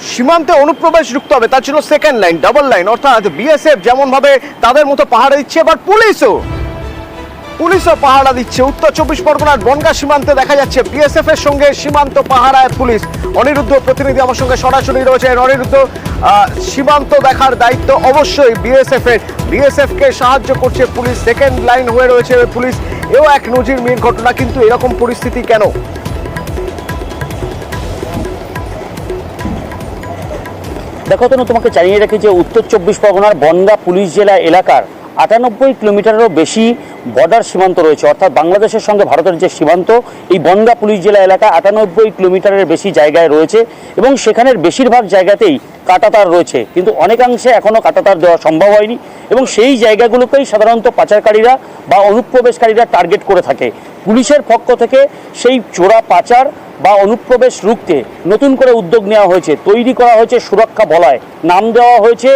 সীমান্তে অনুপ্রবেশ রুখতে হবে, তার জন্য সেকেন্ড লাইন, ডাবল লাইন, অর্থাৎ বিএসএফ যেমন ভাবে তাদের মতো পাহারা দিচ্ছে, এবার পুলিশও পাহারা দিচ্ছে। উত্তর 24 পরগনার বনগাঁ সীমান্তে দেখা যাচ্ছে বিএসএফ এর সঙ্গে সীমান্ত পাহারায় পুলিশ। অনিরুদ্ধ প্রতিনিধি আমার সঙ্গে সরাসরি রয়েছে। অনিরুদ্ধ, সীমান্ত দেখার দায়িত্ব অবশ্যই বিএসএফ এর, বিএসএফ কে সাহায্য করছে পুলিশ, সেকেন্ড লাইন হয়ে রয়েছে পুলিশ, এও এক নজিরবিহীন ঘটনা। কিন্তু এরকম পরিস্থিতি কেন? দেখো তো, তোমাকে জানিয়ে রাখি যে উত্তর 24 পরগনার বনগাঁ পুলিশ জেলা এলাকার 98 কিলোমিটারেরও বেশি বর্ডার সীমান্ত রয়েছে, অর্থাৎ বাংলাদেশের সঙ্গে ভারতের যে সীমান্ত, এই বনগাঁ পুলিশ জেলা এলাকা 98 কিলোমিটারের বেশি জায়গায় রয়েছে এবং সেখানের বেশিরভাগ জায়গাতেই কাঁটাতার রয়েছে, কিন্তু অনেকাংশে এখনও কাঁটাতার দেওয়া সম্ভব হয়নি এবং সেই জায়গাগুলোকেই সাধারণত পাচারকারীরা বা অনুপ্রবেশকারীরা টার্গেট করে থাকে। পুলিশের পক্ষ থেকে সেই চোরা পাচার বা অনুপ্রবেশ রুখতে নতুন করে উদ্যোগ নেওয়া হয়েছে, তৈরি করা হয়েছে সুরক্ষা বলয়, নাম দেওয়া হয়েছে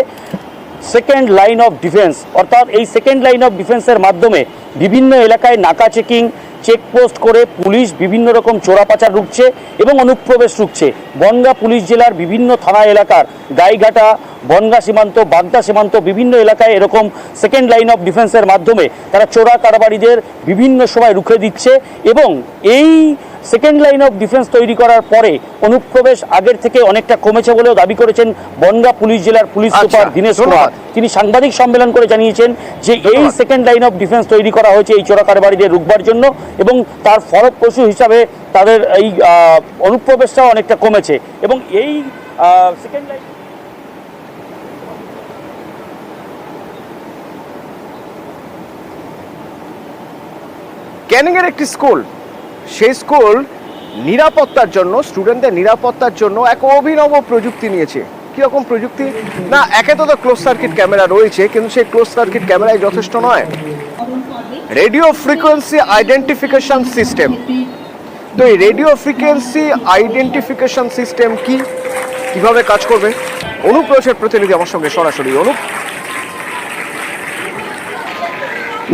সেকেন্ড লাইন অফ ডিফেন্স। অর্থাৎ এই সেকেন্ড লাইন অফ ডিফেন্সের মাধ্যমে বিভিন্ন এলাকায় নাকা চেকিং, চেকপোস্ট করে পুলিশ বিভিন্ন রকম চোরা পাচার রুখছে এবং অনুপ্রবেশ রুখছে। বনগাঁ পুলিশ জেলার বিভিন্ন থানা এলাকার গাইঘাটা, বনগাঁ সীমান্ত, বাগদা সীমান্ত বিভিন্ন এলাকায় এরকম সেকেন্ড লাইন অফ ডিফেন্সের মাধ্যমে তারা চোরা কারবারিদের বিভিন্ন সময় রুখে দিচ্ছে এবং এই সেকেন্ড লাইন অফ ডিফেন্স তৈরি করার পরে অনুপ্রবেশ আগের থেকে অনেকটা কমেছে বলেও দাবি করেছেন বনগাঁ পুলিশ জেলার পুলিশ সুপার দীনেশ কুমার। তিনি সাংবাদিক সম্মেলন করে জানিয়েছেন যে এই সেকেন্ড লাইন অফ ডিফেন্স তৈরি করা হয়েছে এই চোরা কারবারিদের রুখবার জন্য এবং তার ফলপ্রসূ হিসাবে তাদের এই অনুপ্রবেশটাও অনেকটা কমেছে এবং এই সেকেন্ড লাইন ক্যানিং এর একটি স্কুল, সেই স্কুল নিরাপত্তার জন্য, স্টুডেন্টদের নিরাপত্তার জন্য এক অভিনব প্রযুক্তি নিয়েছে। কিরকম প্রযুক্তি? না, একে তো ক্লোজ সার্কিট ক্যামেরা রয়েছে, কিন্তু সেই ক্লোজ সার্কিট ক্যামেরায় যথেষ্ট নয়, রেডিও ফ্রিকোয়েন্সি আইডেন্টিফিকেশন সিস্টেম। তো এই রেডিও ফ্রিকোয়েন্সি আইডেন্টিফিকেশন সিস্টেম কি, কিভাবে কাজ করবে? অনুপ রয়েছের প্রতিনিধি আমার সঙ্গে সরাসরি। অনুপ,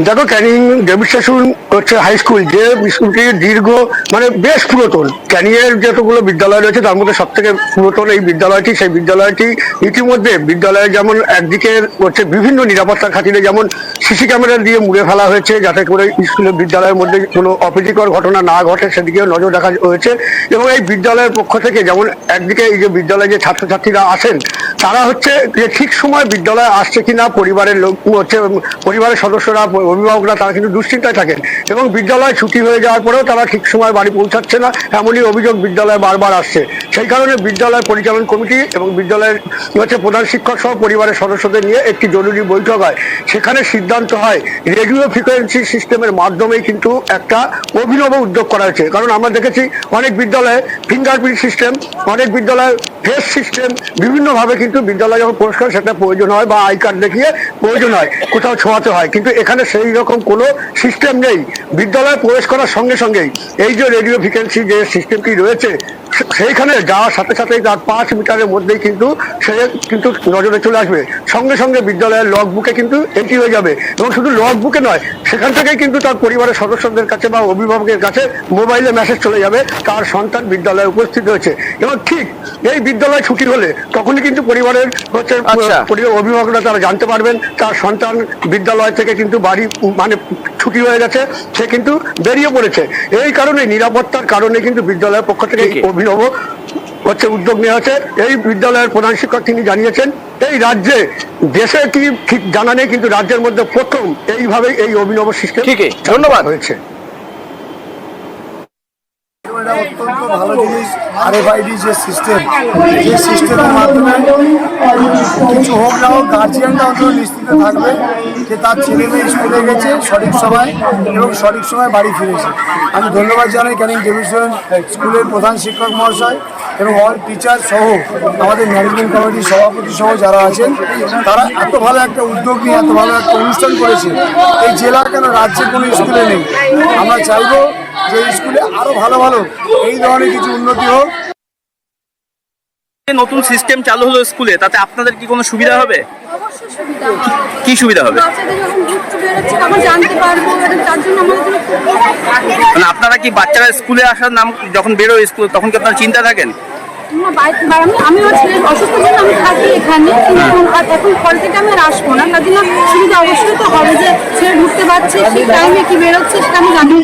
দেখো, ক্যানিং ডেভিড স্টেশন হচ্ছে হাই স্কুল, যে স্কুলটি দীর্ঘ বেশ পুরাতন। ক্যানিং এর যতগুলো বিদ্যালয় রয়েছে তার মধ্যে সব থেকে পুরাতন এই বিদ্যালয়টি। সেই বিদ্যালয়টি ইতিমধ্যে বিদ্যালয়ে যেমন একদিকে হচ্ছে বিভিন্ন নিরাপত্তার খাতিরে যেমন সিসি ক্যামেরা দিয়ে মুড়ে ফেলা হয়েছে, যাতে করে স্কুলের বিদ্যালয়ের মধ্যে কোনো অপ্রীতিকর ঘটনা না ঘটে সেদিকেও নজর রাখা হয়েছে। এবং এই বিদ্যালয়ের পক্ষ থেকে যেমন একদিকে এই যে বিদ্যালয়ে যে ছাত্রছাত্রীরা আসেন তারা হচ্ছে যে ঠিক সময় বিদ্যালয়ে আসছে কিনা, পরিবারের লোক হচ্ছে পরিবারের সদস্যরা, অভিভাবকরা তারা কিন্তু দুশ্চিন্তায় থাকেন এবং বিদ্যালয় ছুটি হয়ে যাওয়ার পরেও তারা ঠিক সময় বাড়ি পৌঁছাচ্ছে না, এমনই অভিযোগ বিদ্যালয়ে বারবার আসছে। সেই কারণে বিদ্যালয় পরিচালন কমিটি এবং বিদ্যালয়ের হচ্ছে প্রধান শিক্ষক সহ পরিবারের সদস্যদের নিয়ে একটি জরুরি বৈঠক হয়। সেখানে সিদ্ধান্ত হয় রেডিও ফ্রিকোয়েন্সি সিস্টেমের মাধ্যমেই কিন্তু একটা অভিনব উদ্যোগ করা হয়েছে। কারণ আমরা দেখেছি অনেক বিদ্যালয়ে ফিঙ্গারপ্রিন্ট সিস্টেম, অনেক বিদ্যালয়ে ফেস সিস্টেম, বিভিন্নভাবে কিন্তু বিদ্যালয় যখন পরিষ্কার সেটা প্রয়োজন হয় বা আই কার্ড দেখিয়ে প্রয়োজন হয়, কোথাও ছোঁয়াতে হয়, কিন্তু এখানে সেই রকম কোনো সিস্টেম নেই। বিদ্যালয়ে প্রবেশ করার সঙ্গে সঙ্গেই এই যে রেডিও ফ্রিকোয়েন্সি যে সিস্টেমটি রয়েছে সেইখানে যাওয়ার সাথে সাথেই তার 5 মিটারের মধ্যেই কিন্তু সে কিন্তু নজরে চলে আসবে, সঙ্গে সঙ্গে বিদ্যালয়ের লগ বুকে কিন্তু এন্ট্রি হয়ে যাবে এবং শুধু লগ বুকে নয়, সেখান থেকেই কিন্তু তার পরিবারের সদস্যদের কাছে বা অভিভাবকের কাছে মোবাইলে মেসেজ চলে যাবে তার সন্তান বিদ্যালয়ে উপস্থিত হয়েছে। এবং ঠিক এই বিদ্যালয় ছুটি হলে তখনই কিন্তু পরিবারের হচ্ছে অভিভাবকরা তারা জানতে পারবেন তার সন্তান বিদ্যালয় থেকে কিন্তু বাড়ি ছুটি হয়ে গেছে, সে কিন্তু বেরিয়ে পড়েছে। এই কারণে নিরাপত্তার কারণে কিন্তু বিদ্যালয়ের পক্ষ থেকে অভিনব হচ্ছে উদ্যোগ নেওয়া হয়েছে। এই বিদ্যালয়ের প্রধান শিক্ষক তিনি জানিয়েছেন এই রাজ্যে, দেশে কি ঠিক জানা নেই, কিন্তু রাজ্যের মধ্যে প্রথম এইভাবে এই অভিনব সিস্টেম। ধন্যবাদ হয়েছে। অত্যন্ত ভালো জিনিস RFID যে সিস্টেম, যে সিস্টেমের মাধ্যমে কিছু হোক না হোক গার্জিয়ানরা অন্তত নিশ্চিন্ত থাকবে যে তার ছেলে মেয়ে স্কুলে গেছে সঠিক সময় এবং সঠিক সময় বাড়ি ফিরেছে। আমি ধন্যবাদ জানাই ক্যানিং ডেভিড স্কুলের প্রধান শিক্ষক মহাশয় এবং অল টিচার সহ আমাদের ম্যানেজমেন্ট কমিটির সভাপতি সহ যারা আছেন, তারা এত ভালো একটা উদ্যোগ নিয়ে এত ভালো একটা অনুষ্ঠান করেছে। এই জেলা কেন রাজ্যে কোনো স্কুলে নেই। আমরা চাইবো যে স্কুলে আরো ভালো ভালো এই ধরনের কিছু উন্নতি হোক। নতুন সিস্টেম চালু হলো স্কুলে, তাতে আপনাদের কি কোনো সুবিধা হবে? অবশ্যই সুবিধা হবে। কি সুবিধা হবে? বাচ্চাদের যখন যুক্ত বেরোচ্ছে তখন জানতে পারবো, তার জন্য আমাদের আপনারা কি বাচ্চারা স্কুলে আসার নাম যখন বেরোয় স্কুল তখন কি আপনারা চিন্তা থাকেন? না, আমি আমার ছেলের অসুস্থের জন্য আমি থাকি এখানে, কিন্তু এখন কল থেকে আমি আর আসবো না, তার জন্য সুবিধা অবশ্যই তো হবে যে ছেলে ঢুকতে পারছে, সেই টাইমে কি বেরোচ্ছে সেটা আমি জানি।